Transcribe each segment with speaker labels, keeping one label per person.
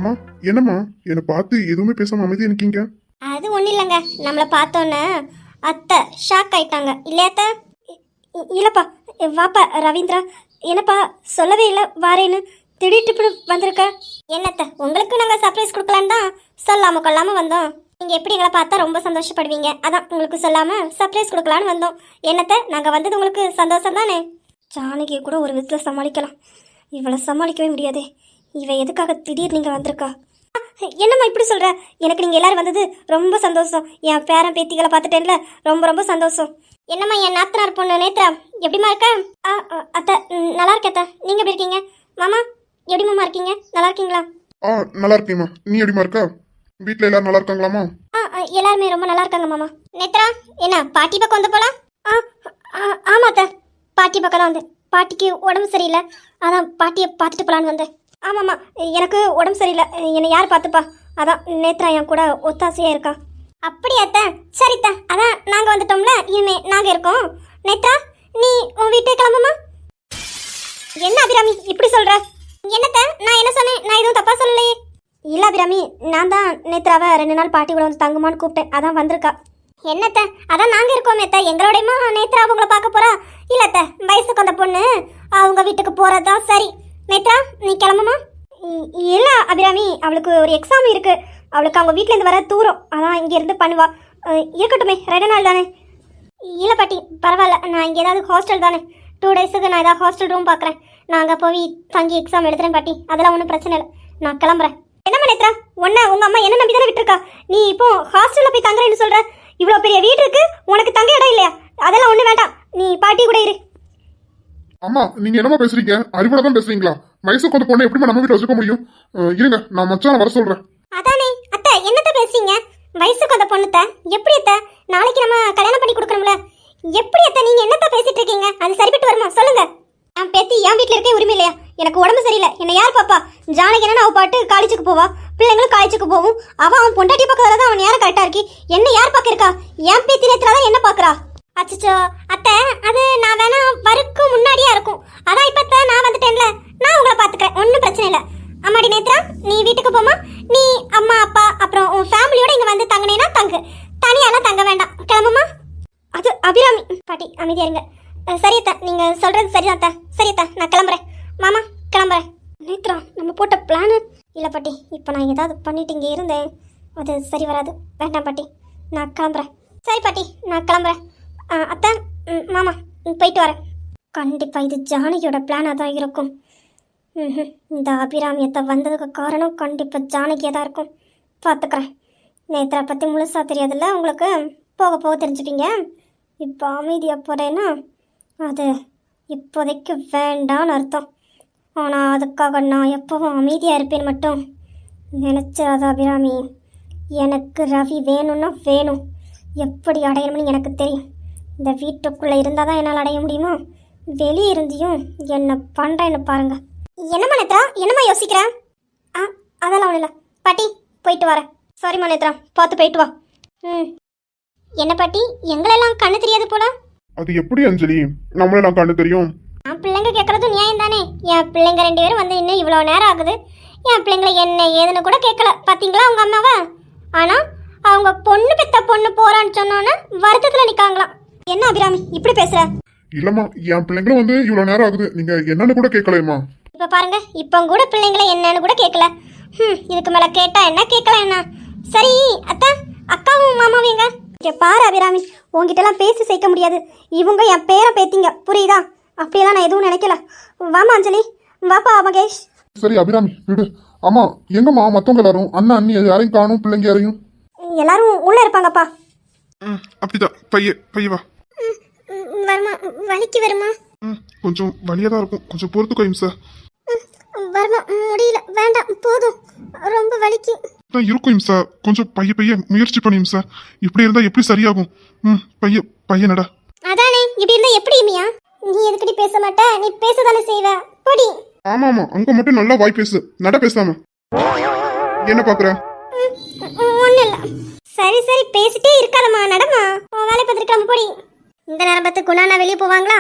Speaker 1: அம்மா என்னம்மா என்னை பார்த்து எதுவுமே பேசாம அமைதியா இருக்கீங்க?
Speaker 2: அது ஒன்றும் இல்லைங்க, நம்மளை பார்த்தோன்னே அத்தை ஷாக் ஆயிட்டாங்க இல்லையா அத்தை? இல்லைப்பா, வாப்பா ரவீந்திரா, என்னப்பா சொல்லவே இல்லை வாரேன்னு திடீர்னு வந்திருக்க. என்னத்த உங்களுக்கு நாங்கள் சர்ப்ரைஸ் கொடுக்கலான்னு தான் சொல்லாமல் கொள்ளாமல் வந்தோம். நீங்கள் எப்படி எங்களை பார்த்தா ரொம்ப சந்தோஷப்படுவீங்க, அதான் உங்களுக்கு சொல்லாமல் சர்ப்ரைஸ் கொடுக்கலான்னு வந்தோம். என்னத்த நாங்கள் வந்தது உங்களுக்கு சந்தோஷம் தானே? ஜானகியை கூட ஒரு விதத்தில் சமாளிக்கலாம், இவளை சமாளிக்கவே முடியாதே. இவ எதுக்காக திடீர் நீங்கள் வந்திருக்கா? என்னம்மா இப்படி சொல்கிற? எனக்கு நீங்கள் எல்லாரும் வந்தது ரொம்ப சந்தோஷம். என் பேரன் பேத்திகளை பார்த்துட்டேன்ல, ரொம்ப ரொம்ப சந்தோஷம். என்னம்மா என் நாத்தனார் பொண்ணு நேத்ரா எப்படிமா இருக்க? அத்தை நல்லா இருக்கேன் அத்தை, நீங்கள் எப்படி இருக்கீங்க? மாமா எப்படி மாமா இருக்கீங்க, நல்லா இருக்கீங்களா?
Speaker 1: நல்லா இருக்கீங்கம்மா, நீ எப்படிமா இருக்க? வீட்டில் எல்லாரும் நல்லா இருக்காங்களாம்மா?
Speaker 2: எல்லாருமே ரொம்ப நல்லா இருக்காங்க மாமா. நேத்ரா என்ன பாட்டி பக்கம் வந்து போலாம்? ஆமா அத்தை, பாட்டி பக்கம் தான் வந்தேன். பாட்டிக்கு உடம்பு சரியில்லை, அதான் பாட்டியை பார்த்துட்டு போலான்னு வந்தேன். ஆமாம்மா, எனக்கு உடம்பு சரியில்லை, என்னை யார் பார்த்துப்பா? அதான் நேத்ரா என் கூட ஒத்தாசையாக இருக்கா. அப்படியாத்த? சரித்தா, அதான் நாங்கள் வந்துட்டோம்ல, இனிமே நாங்கள் இருக்கோம். நேத்ரா நீ உன் வீட்டுக்கு கிளம்புமா? என்ன அபிராமி இப்படி சொல்கிற? என்னத்த நான் என்ன சொன்னேன்? நான் எதுவும் தப்பாக சொல்லலையே. இல்லை அபிராமி, நான் தான் நேத்ராவை 2 நாள் பாட்டி கூட வந்து தங்குமான்னு கூப்பிட்டேன், அதான் வந்திருக்கா. என்னத்த அதான் நாங்கள் இருக்கோமே அத்தை, எங்களோடையுமா நேத்ரா அவங்கள பார்க்க போகிறா? இல்லைத்த, வயசுக்கு வந்த பொண்ணு அவங்க வீட்டுக்கு போகிறது தான் சரி. நேத்ரா நீ கிளம்புமா? இல்லை அபிராமி, அவளுக்கு ஒரு எக்ஸாம் இருக்கு, அவளுக்கு அவங்க வீட்டிலேருந்து வர தூரம், அதான் இங்கேருந்து பண்ணுவா. இருக்கட்டுமே, 2 நாள் தானே. இல்லை பாட்டி பரவாயில்ல, நான் இங்கே ஏதாவது ஹாஸ்டல் தானே, 2 டேஸுக்கு நான் ஏதாவது ஹாஸ்டல் ரூம் பார்க்குறேன், நான் அங்கே போய் தங்கி எக்ஸாம் எழுதுறேன் பாட்டி, அதெல்லாம் ஒன்றும் பிரச்சனை இல்லை, நான் கிளம்புறேன். என்னம்மா நேத்ரா, உன்னை உங்கள் அம்மா என்ன நம்பி தானே விட்டுருக்கா? நீ இப்போ ஹாஸ்டலில் போய் தங்குறேன்னு சொல்கிற? இவ்வளோ பெரிய வீடு இருக்கு, உனக்கு தங்க இடம் இல்லையா? அதெல்லாம் ஒன்றும் வேண்டாம், நீ பாட்டி கூட இரு.
Speaker 1: அம்மா நீங்க என்னமா பேசுறீங்க? அறிவுல தான் பேசுறீங்களா? வயசுக்கு வந்த பொண்ணை எப்படி நம்ம வீட்டில் வச்சுக்க முடியும்? இருங்க, நான் மச்சான வர சொல்றேன்.
Speaker 2: அதானே அத்தை, என்னத்த பேசுறீங்க? வயசுக்கு வந்த பொண்ணுத்த எப்படி அத்தை? நாளைக்கு நம்ம கல்யாணம் பண்ணி கொடுக்கணும்ல, எப்படி அத்தை நீங்க என்னத்த பேசிட்டு இருக்கீங்க? அது சரிப்பட்டு வருமா சொல்லுங்க? என் பேத்தி என் வீட்டில் இருக்க உரிமை இல்லையா? எனக்கு உடம்பு சரியில்லை, என்ன யார் பாப்பா? ஜானகி என்ன அவ பாட்டு காலேஜுக்கு போவா, பிள்ளைங்களும் காலேஜுக்கு போகும், அவன் பொண்டாட்டி பக்கத்துல தான் அவன் நேரம் கரெக்டா இருக்கி, என்ன யார் பார்க்க இருக்கா? என் பேத்தி நேரத்துல தான் என்ன பாக்குறா? அச்சோ அத்தை, அது நான் வேணா வருக்கு முன்னாடியா இருக்கும், அதான் இப்ப நான் வந்துட்டேன்ல, நான் உங்களை பாத்துக்கிறேன், ஒன்றும் பிரச்சனை இல்லை. அம்மாடி நேத்ரா நீ வீட்டுக்கு போமா, நீ அம்மா அப்பா அப்புறம் உன் ஃபேமிலியோட இங்க வந்து தங்கினேன்னா தங்கு, தனியாலாம் தங்க வேண்டாம், கிளம்புமா? அது அபிராமி. பாட்டி அமைதியா இருங்க. சரியத்தா, நீங்க சொல்றது சரிதாத்தா. சரியத்தா நான் கிளம்புறேன், மாமா கிளம்புறேன். நேத்ரா நம்ம போட்ட பிளானு இல்லை பாட்டி, இப்போ நான் ஏதாவது பண்ணிட்டு இங்கே இருந்தேன், அது சரி வராது, வேண்டாம் பாட்டி, நான் கிளம்புறேன். சரி பாட்டி நான் கிளம்புறேன். அத்தை மாமா போயிட்டு வரேன். கண்டிப்பாக இது ஜானகியோட பிளானாக தான் இருக்கும். இந்த அபிராமியத்தை வந்ததுக்கு காரணம் கண்டிப்பாக ஜானகியாக தான் இருக்கும், பார்த்துக்கிறேன். நேத்ரா பற்றி முழுசாக தெரியாதுல்ல உங்களுக்கு, போக போக தெரிஞ்சுப்பீங்க. இப்போ அமைதியாக போகிறேன்னா அது இப்போதைக்கு வேண்டான்னு அர்த்தம். ஆனால் அதுக்காக நான் எப்பவும் அமைதியாக இருப்பேன்னு மட்டும் நினச்சிடாத அபிராமி. எனக்கு ரவி வேணும்னா வேணும், எப்படி அடையணும்னு எனக்கு தெரியும். இந்த வீட்டுக்குள்ளே இருந்தால் தான் என்னால் அடைய முடியுமா? வெளியே இருந்தியும் என்ன பண்ணுறேன்னு பாருங்க. என்னம்மா நேத்ரா, என்னம்மா யோசிக்கிறேன்? அதெல்லாம் ஒன்றும் இல்லை பாட்டி, போயிட்டு வரேன். சாரிம்மா நேத்ரா, பார்த்து போயிட்டு வா. என்ன பாட்டி, எங்களெல்லாம் கண்ணு தெரியாது போல?
Speaker 1: அது எப்படி அஞ்சலி, நம்மளெல்லாம் கண்ணு தெரியும்?
Speaker 2: என் பிள்ளைங்க கேட்கறது நியாயம் தானே? என் பிள்ளைங்க 2 பேரும் வந்து இன்னும் இவ்வளோ நேரம் ஆகுது, என் பிள்ளைங்களை என்ன ஏதுன்னு கூட கேட்கல, பார்த்தீங்களா அவங்க அம்மாவை? ஆனால் அவங்க பொண்ணு பெத்த பொண்ணு போறான்னு சொன்னோன்னே வருத்தத்தில் நிற்காங்களாம். என்ன அபிராமி இப்படி பேசுற?
Speaker 1: இல்லம்மா, என் பிள்ளைங்களும் வந்து இவ்வளவு நேரம் ஆகுது, நீங்க என்னன்னு கூட கேட்கலையம்மா.
Speaker 2: இப்ப பாருங்க, இப்போ கூட பிள்ளைங்களை என்னன்னு கூட கேட்கல. இதுக்கு மேல கேட்டா என்ன, கேட்கலாம் என்ன? சரி அத்தா, அக்காவும் மாமாவும் எங்க? இங்க பாரு அபிராமி, உங்ககிட்டலாம் பேசி சேர்க்க முடியாது, இவங்க என் பேரை பேத்திங்க, புரியுதா? அப்படியெல்லாம் நான் எதுவும் நினைக்கல. வாமா அஞ்சலி, வாப்பா மகேஷ்.
Speaker 1: சரி அபிராமி விடு. ஆமா எங்கம்மா மத்தவங்க எல்லாரும்? அண்ணா அண்ணி யாரையும் காணும், பிள்ளைங்க யாரையும்?
Speaker 2: எல்லாரும் உள்ள இருப்பாங்கப்பா.
Speaker 1: அப்படிதான், பைய வா.
Speaker 2: வருமா, வலிக்கு வருமா?
Speaker 1: கொஞ்சம் வலியா தான் இருக்கும், கொஞ்சம் பொறுத்துக்கோயும் சார்.
Speaker 2: வருமா, முடியல, வேண்டாம் போதும், ரொம்ப வலிக்கு
Speaker 1: தான் இருக்கும் சார். கொஞ்சம் பைய முயற்சி பண்ணியும் சார், இப்படி இருந்தா எப்படி சரியாகும்? பையனடா.
Speaker 2: அதானே, இப்படி இருந்தா எப்படி மியா? நீ எதுக்கடி பேச மாட்ட? நீ பேசதானே செய்வ, பொடி.
Speaker 1: ஆமா அங்க மட்டும் நல்லா வாய் பேசு, நட பேசாம. என்ன பாக்குற?
Speaker 2: ஒண்ணு இல்ல. சரி பேசிட்டே இருக்காதம்மா, நடமா, வேலை பார்த்துருக்கலாம், பொடி. இந்த நேரம் பார்த்து குணானா வெளியே போவாங்களா?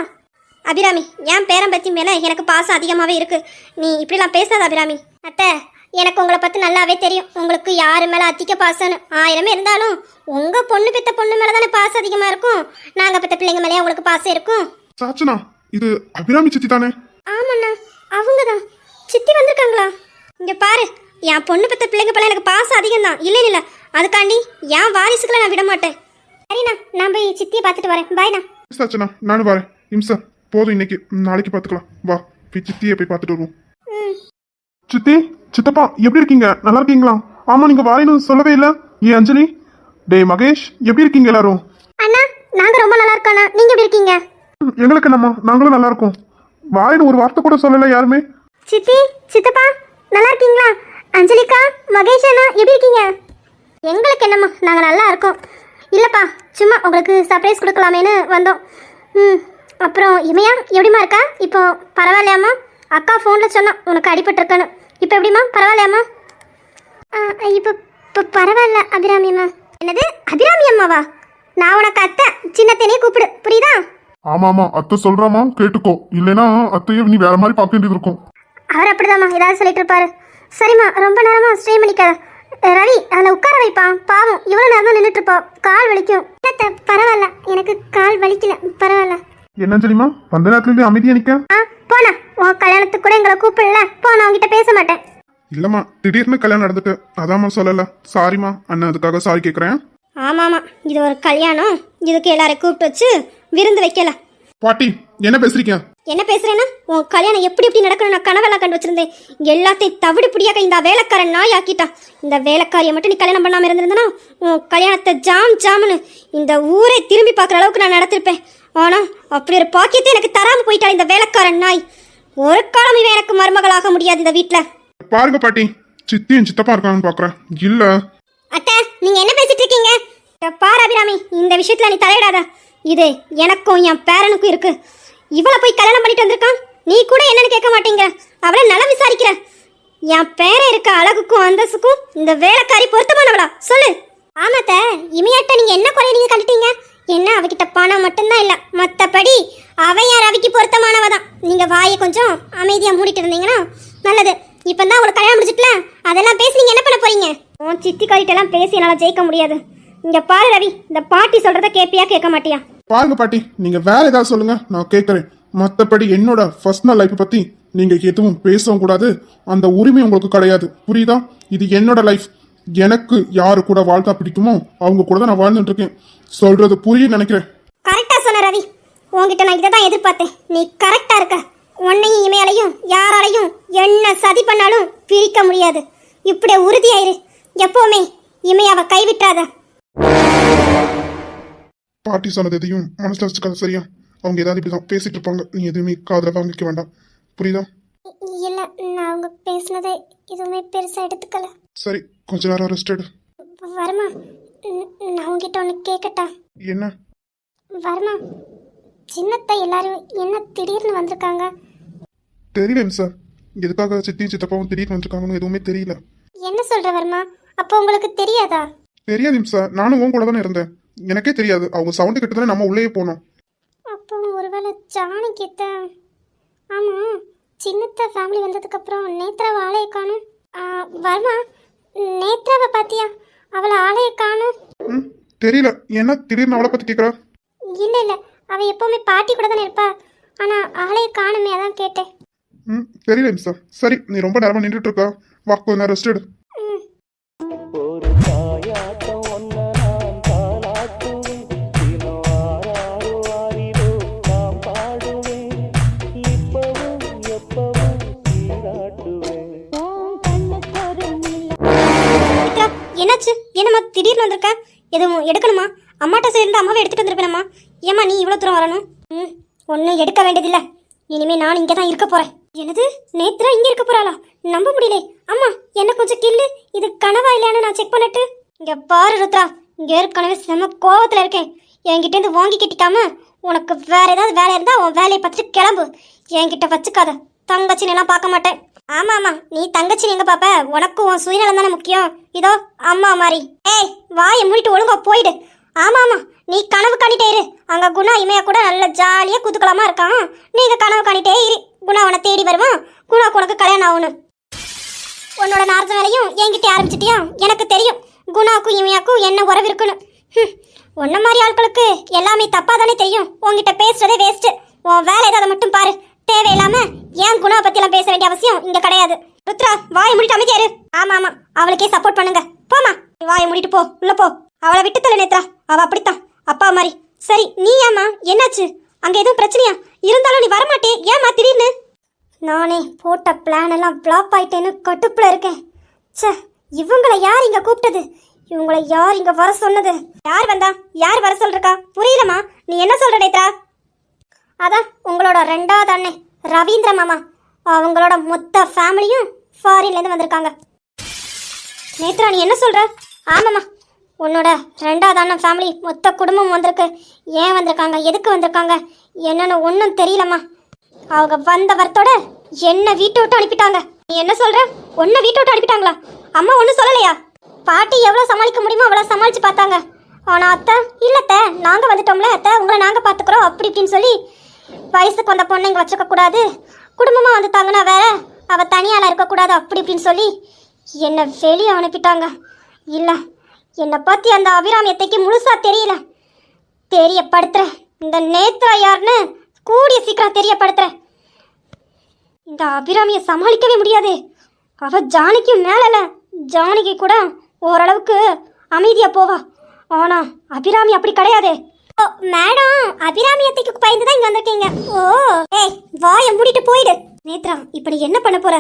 Speaker 2: அபிராமி, என் பேரன் பத்தி மேல எனக்கு பாசம் அதிகமாவே இருக்கு, நீ இப்படிலாம் பேசாத அபிராமி. அத்தை எனக்கு உங்களை பத்தி நல்லாவே தெரியும். உங்களுக்கு யாரு மேல அதிக பாசம்னு 1000 இருந்தாலும் உங்க பொண்ணு பெத்த பொண்ணு மேல தானே பாசம் அதிகமா இருக்கும். நாங்க பெத்த பிள்ளைங்க மேலயே உங்களுக்கு பாசம் இருக்கும்.
Speaker 1: சாச்சனா, இது அபிராமி சித்தி தானே?
Speaker 2: ஆமாண்ணா, அவங்கதான். சித்தி வந்திருக்காங்களா? இங்க பாரு, என் பொண்ணு பெத்த பிள்ளைங்க மேல எனக்கு பாசம் அதிகம் தான். இல்ல அதுக்காண்டி என் வாரிசுகளை நான் விட மாட்டேன். சரிண்ணா, நான் போய் சித்தியை பார்த்துட்டு வரேன். பாய்ண்ணா.
Speaker 1: சாச்சனா, நானும் வரேன். இம்சா போதும் இன்னைக்கு, நாளைக்கு பார்த்துக்கலாம். வா போய் சித்தியை போய் பார்த்துட்டு வருவோம். சித்தி, சித்தப்பா எப்படி இருக்கீங்க? நல்லா இருக்கீங்களா? ஆமா, நீங்க வாரின்னு சொல்லவே இல்லை. ஏ அஞ்சலி, டேய் மகேஷ், எப்படி இருக்கீங்க எல்லாரும்?
Speaker 2: அண்ணா, நாங்க ரொம்ப நல்லா இருக்கோண்ணா. நீங்க எப்படி இருக்கீங்க?
Speaker 1: எங்களுக்கு என்னம்மா, நாங்களும் நல்லா இருக்கோம். வாரின்னு ஒரு வார்த்தை கூட சொல்லல யாருமே.
Speaker 2: சித்தி, சித்தப்பா நல்லா இருக்கீங்களா? அஞ்சலிக்கா, மகேஷ் அண்ணா எப்படி இருக்கீங்க? எங்களுக்கு என்னம்மா, நாங்க நல்லா இருக்கோம். இல்லப்பா, சும்மா உங்களுக்கு சர்ப்ரைஸ் கொடுக்கலாமேன்னு வந்தோம். அப்புறம் இமையா எப்படிமா இருக்கா? இப்போ பரவாயில்லையாம்மா? அக்கா ஃபோனில் சொன்னா உனக்கு அடிபட்டிருக்கான்னு. இப்போ எப்படிம்மா, பரவாயில்லையாம்மா? இப்போ இப்போ பரவாயில்ல அபிராமி அம்மா. என்னது அபிராமி அம்மாவா? நான் உனக்கு அத்தை, சின்னத்தனே கூப்பிடு, புரியுதா?
Speaker 1: ஆமாமா, அத்தை சொல்றாமா, கேட்டுக்கோ. இல்லைன்னா அத்தையை நீ வேற மாதிரி பார்க்க வேண்டியது இருக்கும்.
Speaker 2: அவர் அப்படிதாம்மா ஏதாவது சொல்லிட்டு இருப்பாரு. சரிம்மா, ரொம்ப நேரமா ஸ்ட்ரெயின் பண்ணிக்காத. ரவி, அதில் உட்கார வைப்பான். பாவம் இவ்வளோ நேரம் தான் நின்றுட்டு இருப்பா, கால் வலிக்கும். பரவாயில்ல, எனக்கு கால் வலிக்கல, பரவாயில்ல.
Speaker 1: என்ன தெரியுமா, வந்த நேரத்துல அமைதியா நிக்க.
Speaker 2: போனா உன் கல்யாணத்துக்கு கூட எங்களை கூப்பிடல. போன உங்ககிட்ட பேச மாட்டேன்.
Speaker 1: இல்லம்மா, திடீர்னு கல்யாணம் நடந்துட்டு அதாம்மா சொல்லல. சாரிம்மா, அண்ணன் அதுக்காக சாரி கேட்குறேன்.
Speaker 2: ஆமாமா, இது ஒரு கல்யாணம், இதுக்கு எல்லாரையும் கூப்பிட்டு வச்சு விருந்து வைக்கல.
Speaker 1: பாட்டி, என்ன பேசுறீங்க?
Speaker 2: என்ன பேசுறேன்னா, உன் கல்யாணம் எப்படி எப்படி நடக்கணும் நான் கனவெல்லாம் கண்டு வச்சிருந்தேன். எல்லாத்தையும் தவிடு புடியாக இந்த வேலைக்காரன் நாய் ஆக்கிட்டான். இந்த வேலைக்காரியை மட்டும் நீ கல்யாணம் பண்ணாம இருந்திருந்தனா உன் கல்யாணத்தை ஜாம்னு இந்த ஊரே திரும்பி பார்க்குற அளவுக்கு நான் நடத்திருப்பேன். ஆனா அப்படி ஒரு பாக்கியத்தை எனக்கு தராம போயிட்டாள் இந்த வேலைக்காரன் நாய். ஒரு காலம் இவன் எனக்கு மருமகளாக முடியாது இந்த வீட்டுல.
Speaker 1: பாருங்க பாட்டி, சித்தியும் சித்தப்பா இருக்காங்கன்னு பாக்குறேன். இல்ல
Speaker 2: அத்தை, நீங்க என்ன பேசிட்டு இருக்கீங்க? பாரு அபிராமி, இந்த விஷயத்துல நீ தலையிடாத. இது எனக்கும் என் பேரனுக்கும் இருக்கு. இவளை போய் கல்யாணம் பண்ணிட்டு வந்திருக்கான், நீ கூட என்னன்னு கேட்க மாட்டேங்கிற. அவளை நல்லா விசாரிக்கிற. என் பேரன் இருக்க அழகுக்கும் அந்தஸ்துக்கும் இந்த வேலைக்காரி பொருத்தமானவளா சொல்லு. ஆமாத்த, இமையாட்ட நீங்க என்ன குறைய நீங்க கண்டுட்டீங்க? என்ன அவகிட்ட பணம் மட்டும்தான் இல்ல, மத்தபடி அவ யார் ரவிக்கு பொருத்தமானவதான். நீங்க வாயை கொஞ்சம் அமைதியா மூடிட்டு இருந்தீங்கன்னா நல்லது. இப்பதான் அவளை கல்யாணம் முடிச்சுட்டுல, அதெல்லாம் பேசி நீங்க என்ன பண்ண போறீங்க? உன் சித்திக்காரிட்ட எல்லாம் பேசி என்னால ஜெயிக்க முடியாது. இங்க பாரு ரவி, இந்த பாட்டி சொல்றத கேப்பியா கேட்க மாட்டியா?
Speaker 1: பாருங்க பாட்டி, நீங்க வேற ஏதாவது சொல்லுங்க, நான் கேட்கறேன். மத்தபடி என்னோட பர்சனல் லைஃப் பத்தி நீங்க எதுவும் பேசவும் கூடாது. அந்த உரிமை உங்களுக்கு கிடையாது, புரியுதா? இது என்னோட லைஃப். எனக்கு யாரு கூட வாழ்க்கை பிடிக்குமோ அவங்க கூட தான் நான் வாழ்ந்துட்டு இருக்கேன். சொல்றது புரியும் நினைக்கிறேன்.
Speaker 2: கரெக்டா சொன்ன ரவி, உன்கிட்ட நான் இதை தான் எதிர்பார்த்தேன். நீ கரெக்டா இருக்க. உன்னையும் இமையாலையும் யாராலையும் என்ன சதி பண்ணாலும் பிரிக்க முடியாது. இப்படியே உறுதியாயிரு. எப்பவுமே இமையாவை கைவிட்டாத.
Speaker 1: பாட்டி சொன்னது எதையும் மனசுல வச்சுக்காத, சரியா? அவங்க ஏதாவது இப்படிதான் பேசிட்டு இருப்பாங்க, நீ எதுவுமே காதுல வாங்கிக்க வேண்டாம், புரியுதா?
Speaker 2: இல்ல, நான் அவங்க பேசினதை எதுவுமே பெருசா எடுத்துக்கல.
Speaker 1: சரி, கொஞ்ச நேரம் ரெஸ்ட் எடு.
Speaker 2: வர்மா, நான் உங்ககிட்ட ஒன்று கேட்கட்டா?
Speaker 1: என்ன?
Speaker 2: வர்மா, சின்னத்தை எல்லாரும் என்ன திடீர்னு வந்திருக்காங்க?
Speaker 1: தெரியல சார், எதுக்காக சித்தி சித்தப்பாவும் திடீர்னு வந்திருக்காங்கன்னு எதுவுமே தெரியல.
Speaker 2: என்ன சொல்ற வர்மா? அப்போ உங்களுக்கு தெரியாதா?
Speaker 1: தெரியாது சார், நானும் உன் கூட தானே இருந்தேன், எனக்கே தெரியாது. அவங்க சவுண்டு கிட்ட தானே நம்ம உள்ளே போனோம்.
Speaker 2: அப்போ ஒருவேளை ஜானி கிட்ட. ஆமா, சின்னத்த ஃபேமிலி வந்ததுக்கு அப்புறம் நேத்ராவை ஆளைய காணும். வர்மா, நேத்ராவை பாத்தியா? அவளை ஆளைய காணும்.
Speaker 1: தெரியல, என்ன திடீர்னு அவளை பத்தி கேட்கறா?
Speaker 2: இல்ல, அவ எப்பவுமே பாட்டி கூட தானே இருப்பா. ஆனா ஆளைய காணுமே, அதான் கேட்டேன்.
Speaker 1: தெரியல சார். சரி, நீ ரொம்ப நேரமா நின்றுட்டு இருக்கா, வா கொஞ்ச நேரம் ரெஸ்ட் எடு.
Speaker 2: என்னாச்சு? என்னம்மா திடீர்னு வந்திருக்க? எதுவும் எடுக்கணுமா? அம்மாட்ட சேர்ந்து அம்மாவை எடுத்துட்டு வந்திருப்பேனம்மா. ஏம்மா நீ இவ்வளோ தூரம் வரணும்? ஒன்றும் எடுக்க வேண்டியதில்ல. இனிமே நான் இங்கே தான் இருக்க போறேன். என்னது, நேத்ரா இங்கே இருக்க போறாளா? நம்ப முடியல. அம்மா, என்ன கொஞ்சம் கில்லு. இது கனவா இல்லையான்னு நான் செக் பண்ணிட்டு. இங்க பாரு ருத்ரா, இங்க ஏற்கனவே செம கோவத்தில் இருக்கேன். என்கிட்ட இருந்து வாங்கி கட்டிக்காம உனக்கு வேற ஏதாவது வேலை இருந்தா உன் வேலையை பார்த்துட்டு கிளம்பு. என்கிட்ட வச்சுக்காத. தங்கச்சின்னு எல்லாம் பார்க்க மாட்டேன். ஆமா, நீ தங்கச்சி எங்க பாப்ப? உனக்கு உன் சுயநலம் தானே முக்கியம். இதோ அம்மா மாதிரி. ஏய், வாயை மூடிட்டு ஒழுங்கா போயிடு. ஆமா, நீ கனவு காணிட்டே இரு. அங்க குணா இமையா கூட நல்ல ஜாலியா குதுக்கலாமா இருக்கான். நீங்க கனவு காணிட்டே இரு. குணா உன தேடி வருவான். குணாக்கு உனக்கு கல்யாணம் ஆகணும். உன்னோட நார்ஜ வேலையும் என்கிட்ட ஆரம்பிச்சிட்டியா? எனக்கு தெரியும் குணாக்கும் இமையாக்கும் என்ன உறவு இருக்குன்னு. உன்ன மாதிரி ஆட்களுக்கு எல்லாமே தப்பா தானே தெரியும். உன்கிட்ட பேசுறதே வேஸ்ட். உன் வேலை ஏதாவது மட்டும் பாரு. தேவையில்லாம ஏன் குணாவை பத்தி எல்லாம் பேச வேண்டிய அவசியம் இங்க கிடையாது. ருத்ரா, வாயை மூடிட்டு அமைதியாரு. ஆமா ஆமா, அவளுக்கே சப்போர்ட் பண்ணுங்க. போமா, வாயை மூடிட்டு போ, உள்ள போ. அவளை விட்டு தள்ளு நேத்ரா, அவ அப்படித்தான் அப்பா மாதிரி. சரி, நீ ஏமா, என்னாச்சு? அங்க எதுவும் பிரச்சனையா? இருந்தாலும் நீ வரமாட்டே, ஏமா திடீர்னு? நானே போட்ட பிளான் எல்லாம் பிளாப் ஆயிட்டேன்னு கட்டுப்புல இருக்கேன். ச்சே, இவங்களை யார் இங்க கூப்பிட்டது? இவங்களை யார் இங்க வர சொன்னது? யார் வந்தா? யார் வர சொல்றக்கா? புரியலமா, நீ என்ன சொல்ற நேத்ரா? அதான் உங்களோட ரெண்டாவது அண்ணன் ரவீந்திர மாமா, அவங்களோட மொத்த ஃபேமிலியும் ஃபாரின்ல இருந்து வந்திருக்காங்க. நேத்ரா, நீ என்ன சொல்ற? ஆமாம்மா, உன்னோட ரெண்டாவது அண்ணன் ஃபேமிலி மொத்த குடும்பம் வந்திருக்கு. ஏன் வந்திருக்காங்க, எதுக்கு வந்திருக்காங்க என்னன்னு ஒன்றும் தெரியலம்மா. அவங்க வந்த வரத்தோட என்ன வீட்டை விட்டு அனுப்பிட்டாங்க. நீ என்ன சொல்ற? உன்னை வீட்டை விட்டு அனுப்பிட்டாங்களா? அம்மா ஒன்றும் சொல்லலையா? பாட்டி எவ்வளோ சமாளிக்க முடியுமோ அவ்வளோ சமாளிச்சு பார்த்தாங்க. ஆனால் அத்தை, இல்லத்த நாங்கள் வந்துட்டோம்ல அத்தை, உங்களை நாங்கள் பார்த்துக்குறோம் அப்படி இப்படின்னு சொல்லி வயசுக்கு வந்த பொண்ணை இங்கே வச்சுக்க கூடாது, குடும்பமாக வந்துட்டாங்கன்னா வேற அவள் தனியால் இருக்கக்கூடாது அப்படி இப்படின்னு சொல்லி என்னை வெளியே அனுப்பிட்டாங்க. இல்லை, என்னை பற்றி அந்த அபிராமியத்தைக்கு முழுசா தெரியல. தெரியப்படுத்துறேன். இந்த நேத்ரா யாருன்னு கூடிய சீக்கிரம் தெரியப்படுத்துறேன். இந்த அபிராமியை சமாளிக்கவே முடியாது. அவ ஜானகியும் மேலல, ஜானகி கூட ஓரளவுக்கு அமைதியா போவா. ஆனா அபிராமி அப்படி கிடையாது. ஓ மேடம், அபிராமியத்தைக்கு பயந்து தான் இங்க வந்திருக்கீங்க. ஓ ஏய், வாயை மூடிட்டு போயிடு. நேத்ரா, இப்ப நீ என்ன பண்ண போற?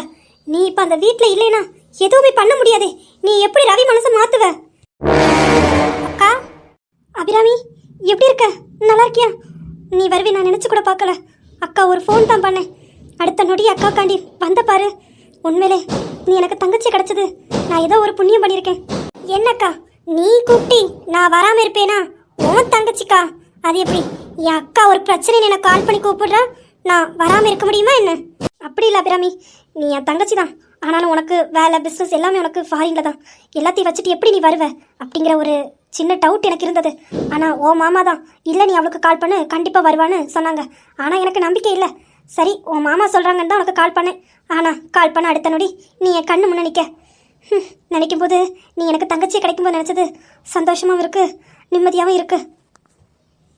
Speaker 2: நீ இப்ப அந்த வீட்ல இல்லைனா எதுவுமே பண்ண முடியாது. நீ எப்படி ரவி மனசை மாத்துவ? அக்கா, அபிராமி எப்படி இருக்க? நல்லா இருக்கியா? நீ வருவே நான் நினைச்சு கூட பார்க்கல. அக்கா ஒரு ஃபோன் தான் பண்ணேன். அடுத்த நொடி அக்கா காண்டி வந்த பாரு. உண்மையிலே நீ எனக்கு தங்கச்சி கிடைச்சது நான் ஏதோ ஒரு புண்ணியம் பண்ணியிருக்கேன். என்னக்கா நீ கூப்பிட்டி நான் வராம இருப்பேனா? உன் தங்கச்சிக்கா? அது எப்படி? என் அக்கா ஒரு பிரச்சனை எனக்கு கால் பண்ணி கூப்பிடுறா, நான் வராம இருக்க முடியுமா என்ன? அப்படி இல்லை அபிராமி, நீ என் தங்கச்சி தான். ஆனாலும் உனக்கு வேலை பிஸ்னஸ் எல்லாமே உனக்கு ஃபாரின்ல தான். எல்லாத்தையும் வச்சுட்டு எப்படி நீ வருவ அப்படிங்கிற ஒரு சின்ன டவுட் எனக்கு இருந்தது. ஆனால் ஓ மாமா தான் இல்லை நீ அவளுக்கு கால் பண்ணு கண்டிப்பாக வருவான்னு சொன்னாங்க. ஆனால் எனக்கு நம்பிக்கை இல்லை. சரி, உன் மாமா சொல்கிறாங்கன்னு தான் உனக்கு கால் பண்ணேன். ஆனால் கால் பண்ண அடுத்த நொடி நீ என் கண்ணு முன்னே நிற்க. நினைக்கும் போது நீ எனக்கு தங்கச்சி கிடைக்கும்போது நினச்சது சந்தோஷமாகவும் இருக்கு, நிம்மதியாகவும் இருக்கு.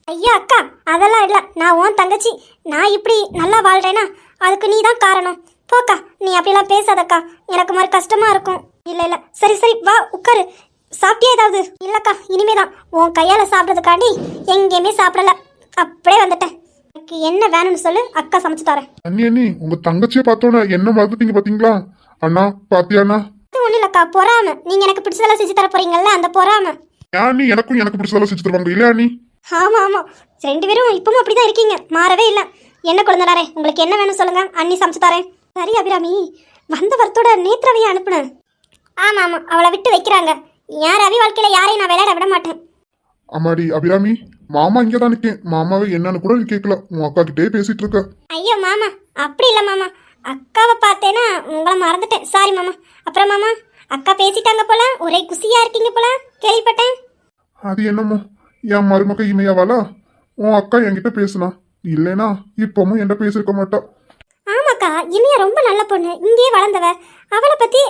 Speaker 2: ஐயா அக்கா, அதெல்லாம் இல்லை. நான் உன் தங்கச்சி. நான் இப்படி நல்லா வாழ்கிறேன்னா அதுக்கு நீ தான் காரணம். போக்கா, நீ அப்படிலாம் பேசாதக்கா, எனக்கு மாதிரி கஷ்டமா இருக்கும். இல்லை இல்லை, சரி சரி வா உட்காரு. சாப்பிட்டியா ஏதாவது? இல்லைக்கா, இனிமே தான். உன் கையால் சாப்பிட்றதுக்காண்டி எங்கேயுமே சாப்பிடல, அப்படியே வந்துட்டேன். எனக்கு என்ன வேணும்னு சொல்லு, அக்கா சமைச்சு தரேன்.
Speaker 1: அண்ணி உங்க தங்கச்சியை பார்த்தோன்னா என்ன மறந்துட்டீங்க பாத்தீங்களா? அண்ணா பாத்தியாண்ணா?
Speaker 2: ஒன்றும் இல்லைக்கா, பொறாம. நீங்கள் எனக்கு பிடிச்சதெல்லாம் செஞ்சு தர போறீங்கல்ல, அந்த பொறாம.
Speaker 1: அண்ணி எனக்கு பிடிச்சதெல்லாம் செஞ்சு தருவாங்க இல்லையா அண்ணி?
Speaker 2: ஆமாம் ஆமாம், ரெண்டு பேரும் இப்பவும் அப்படி தான் இருக்கீங்க, மாறவே இல்லை. என்ன குழந்தைனாரே, உங்களுக்கு என்ன வேணும் சொல்லுங்க, அண்ணி சமைச்சு தரேன். சரி அபிராமி, வந்த வரத்தோட நேத்ராவையே அனுப்புனேன். ஆமாம் ஆமாம், அவளை விட்டு வைக்கிறாங்க. யார் ரவி வாழ்க்கையில் யாரையும் நான் விளையாட விட மாட்டேன்.
Speaker 1: அம்மாடி அபிராமி, மாமா இங்கே தான் நிற்கேன். மாமாவே என்னன்னு கூட நீ கேட்கல, உன் அக்கா கிட்டே பேசிட்டு இருக்க.
Speaker 2: ஐயோ மாமா, அப்படி இல்லை மாமா, அக்காவை பார்த்தேன்னா உங்களை மறந்துட்டேன். சாரி மாமா. அப்புறம் மாமா, அக்கா பேசிட்டாங்க போல, ஒரே குசியா இருக்கீங்க போல கேள்விப்பட்டேன்.
Speaker 1: அது என்னமோ என் மருமக இமையாவாலா உன் அக்கா என்கிட்ட பேசுனா, இல்லைனா இப்பவும் என்கிட்ட பேசிருக்க மாட்டா.
Speaker 2: ஆமாக்கா, இமையா ரொம்ப நல்ல பொண்ணு, இங்கேயே வளர்ந்தவ. அவளை பத்தி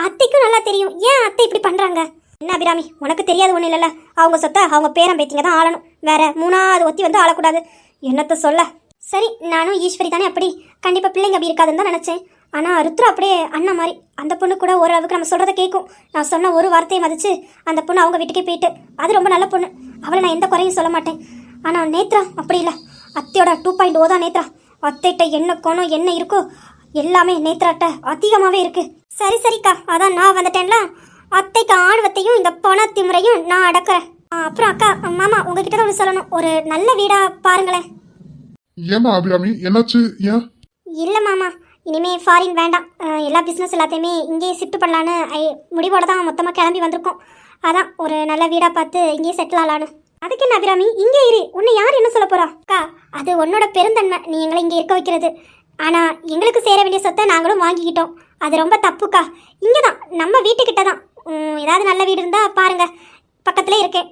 Speaker 2: அத்தைக்கும் நல்லா தெரியும். ஏன் அத்தை இப்படி பண்றாங்க? என்ன அபிராமி, உனக்கு தெரியாது ஒண்ணு இல்லைல்ல. அவங்க சொத்தை அவங்க பேரம் பேத்திங்க தான் ஆளணும், வேற மூணாவது ஒத்தி வந்து ஆளக்கூடாது. என்னத்த சொல்ல. சரி, நானும் ஈஸ்வரி தானே, அப்படி கண்டிப்பா பிள்ளைங்க அப்படி இருக்காதுன்னு தான் நினைச்சேன். ஆனா ருத்ரா அப்படியே அண்ணன் மாதிரி. அந்த பொண்ணு கூட ஓரளவுக்கு நம்ம சொல்றதை கேட்கும். நான் சொன்ன ஒரு வார்த்தையை மதிச்சு அந்த பொண்ணு அவங்க வீட்டுக்கே போயிட்டு, அது ரொம்ப நல்ல பொண்ணு. அவளை நான் எந்த குறையும் சொல்ல மாட்டேன். ஆனா நேத்ரா அப்படி இல்லை. அத்தையோட 2.0 தான் நேத்ரா. அத்தைகிட்ட என்ன கோணம் என்ன இருக்கோ எல்லாமே நேத்ராட்ட அதிகமாகவே இருக்கு. சரி சரிக்கா, அதான் நான் வந்துட்டேன்ல. அத்தைக்கு ஆணவத்தையும் இந்த பணத்திமுறையும் நான் அடக்கிறேன். அப்புறம் அக்கா மாமா, உங்ககிட்ட தான் சொல்லணும், ஒரு நல்ல வீடா பாருங்களேன்.
Speaker 1: ஏமா அபிராமி, என்னாச்சு? ஏன்?
Speaker 2: இல்லை மாமா, இனிமே ஃபாரின் வேண்டாம். எல்லா பிஸ்னஸ் எல்லாத்தையுமே இங்கேயே ஷிஃப்ட் பண்ணலான்னு முடிவோட தான் மொத்தமாக கிளம்பி வந்திருக்கோம். அதான் ஒரு நல்ல வீடாக பார்த்து இங்கேயே செட்டில் ஆகலான்னு. அதுக்கு என்ன அபிராமி, இங்கே இரு, உன்னை யார் என்ன சொல்ல போறா? அக்கா, அது உன்னோட பெருந்தன்மை, நீ எங்களை இங்கே இருக்க வைக்கிறது. ஆனால் எங்களுக்கு சேர வேண்டிய சொத்தை நாங்களும் வாங்கிக்கிட்டோம். அது ரொம்ப தப்புக்கா. இங்கே தான் நம்ம வீட்டுக்கிட்ட தான். ஏதாவது நல்ல வீடு இருந்தால் பாருங்க, பக்கத்துல இருக்கேன்.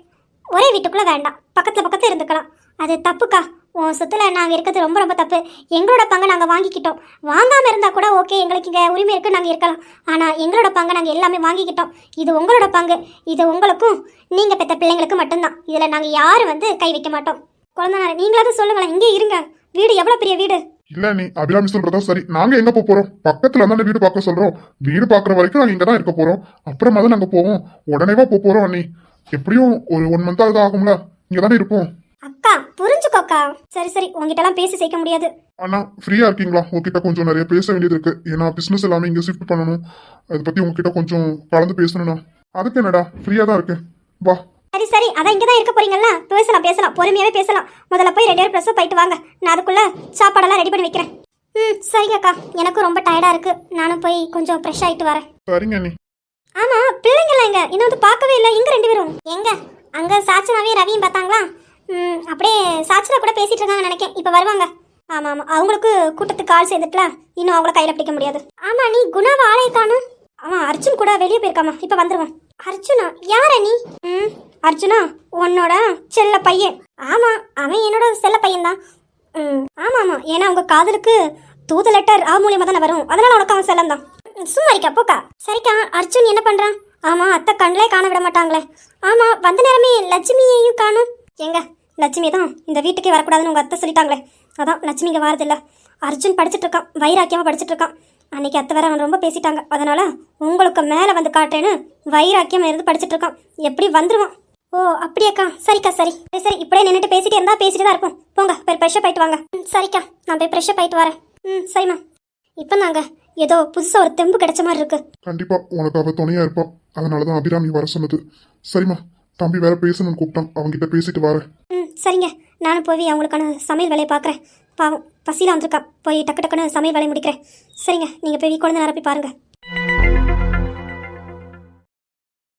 Speaker 2: ஒரே வீட்டுக்குள்ளே வேண்டாம், பக்கத்தில் பக்கத்தில் இருந்துக்கலாம். அது தப்புக்கா. உன் சொத்துல நாங்கள் இருக்கிறது ரொம்ப ரொம்ப தப்பு. எங்களோட பங்கை நாங்கள் வாங்கிக்கிட்டோம். வாங்காமல் இருந்தால் கூட ஓகே, எங்களுக்கு இங்கே உரிமை இருக்குது, நாங்கள் இருக்கலாம். ஆனால் எங்களோட பங்கை நாங்கள் எல்லாமே வாங்கிக்கிட்டோம். இது உங்களோட பங்கு. இது உங்களுக்கும் நீங்கள் பெற்ற பிள்ளைங்களுக்கு மட்டும்தான். இதில் நாங்கள் யாரும் வந்து கை வைக்க மாட்டோம். குழந்தை நீங்களாவது சொல்லுங்களேன், இங்கே இருங்க. வீடு எவ்வளோ பெரிய வீடு.
Speaker 3: இல்ல நீ அபிராமி சொல்றதா சரி. நாங்க எங்க போறோம்? பக்கத்துல தானே வீடு பார்க்க சொல்றோம். வீடு பாக்குற வரைக்கும் நாங்க இங்க தான் இருக்க போறோம். அப்புறமா தான் நாங்க போவோம். உடனேவா போறோம் நீ? எப்படியும் ஒரு 1 மந்த் ஆகும்ல. இங்க தானே இருப்போம்.
Speaker 2: அக்கா புரிஞ்சுக்கோக்கா. சரி சரி, உங்ககிட்டலாம் பேசி சேர்க்க முடியாது.
Speaker 3: ஆனா ஃப்ரீயா இருக்கீங்களா? உங்ககிட்ட கொஞ்சம் நிறைய பேச வேண்டியது இருக்கு. ஏன்னா பிசினஸ் எல்லாமே இங்க ஷிஃப்ட் பண்ணணும். அதை பத்தி உங்ககிட்ட கொஞ்சம் கலந்து பேசணும்னா. அதுக்கு என்னடா, ஃப்ரீயா தான் இருக்கேன், வா.
Speaker 2: சரி சரி, அதான் இங்கே தான் இருக்க போறீங்கல்ல, பேசலாம் பேசலாம், பொறுமையாவே பேசலாம். முதல்ல போய் 2 பேரும் ப்ரெஸ்ஸும் போயிட்டு வாங்க. நான் அதுக்குள்ள சாப்பாடெல்லாம் ரெடி பண்ணி வைக்கிறேன். சரிங்க அக்கா, எனக்கும் ரொம்ப டயர்டா இருக்கு. நானும் போய் கொஞ்சம் ஃப்ரெஷ் ஆயிட்டு வரேன்.
Speaker 3: சரிங்க நீ.
Speaker 2: ஆமா, பிள்ளைங்களாம் எங்க? இன்னும் வந்து பார்க்கவே இல்லை. எங்க 2 பேரும் எங்க? அங்க சாச்சனாவே ரவியும் பார்த்தாங்களா? அப்படியே சாச்சனா கூட பேசிட்டு இருக்காங்க நினைக்கேன். இப்போ வருவாங்க. ஆமா ஆமா, அவங்களுக்கு கூட்டத்துக்கு ஆள் சேர்ந்துட்டுல, இன்னும் அவங்கள கையில பிடிக்க முடியாது. ஆமா, நீ குணாவை ஆளை காணும். ஆமா, அர்ஜுன் கூட வெளியே போயிருக்காமா. இப்போ வந்துருவான். அர்ஜுனா? யார நீ? அர்ஜுனா உன்னோட செல்ல பையன். ஆமா, அவன் என்னோட செல்ல பையன் தான். ஆமா ஆமா, ஏன்னா உங்க காதலுக்கு தூது லெட்டர் ஆ மூலியமா தானே வரும். அதனால உனக்கு அவன் செல்லம் தான். சும்மா இருக்கா போக்கா. சரிக்கா, அர்ஜுன் என்ன பண்றான்? ஆமா, அத்தை கண்ணிலே காண விட மாட்டாங்களே. ஆமா, வந்த நேரமே லட்சுமியையும் காணும். எங்க லட்சுமி தான் இந்த வீட்டுக்கே வரக்கூடாதுன்னு உங்க அத்தை சொல்லிட்டாங்களே, அதான் லட்சுமி இங்கே வரதில்ல. அர்ஜுன் படிச்சுட்டு இருக்கான், வைராக்கியமா படிச்சுட்டு இருக்கான். அன்னைக்கு அத்தை வேற அவன் ரொம்ப பேசிட்டாங்க. அதனால உங்களுக்கு மேலே வந்து காட்டுறேன்னு வைராக்கியமா இருந்து படிச்சுட்டு இருக்கான். எப்படி வந்துருவான்? ஓ அப்படியாக்கா, சரிக்கா சரி சரி. இப்படியே நின்றுட்டு பேசிட்டு இருந்தா பேசிட்டு தான் இருப்போம். போங்க போய் ஃப்ரெஷ்ஷப் ஆயிட்டு வாங்க. சரிக்கா, நான் போய் ஃப்ரெஷ்ஷப் ஆயிட்டு வரேன். சரிம்மா. இப்போ நாங்க ஏதோ புதுசாக ஒரு தெம்பு கிடைச்ச மாதிரி இருக்கு.
Speaker 3: கண்டிப்பா உனக்கு அவ துணையா இருப்பா. அதனாலதான் அபிராமி வர சொன்னது. சரிம்மா, தம்பி வேற பேசணும்னு கூப்பிட்டான். அவங்கிட்ட பேசிட்டு வரேன்.
Speaker 2: சரிங்க. நானும் போய் அவங்களுக்கான சமையல் வேலையை பார்க்குறேன். பாவம் பசியில் வந்திருக்கா. போய் டக்கு டக்குன்னு சமையல் வேலையை முடிக்கிறேன். சரிங்க, நீங்கள் போய் குழந்தை நேரம் போய் பாருங்கள்.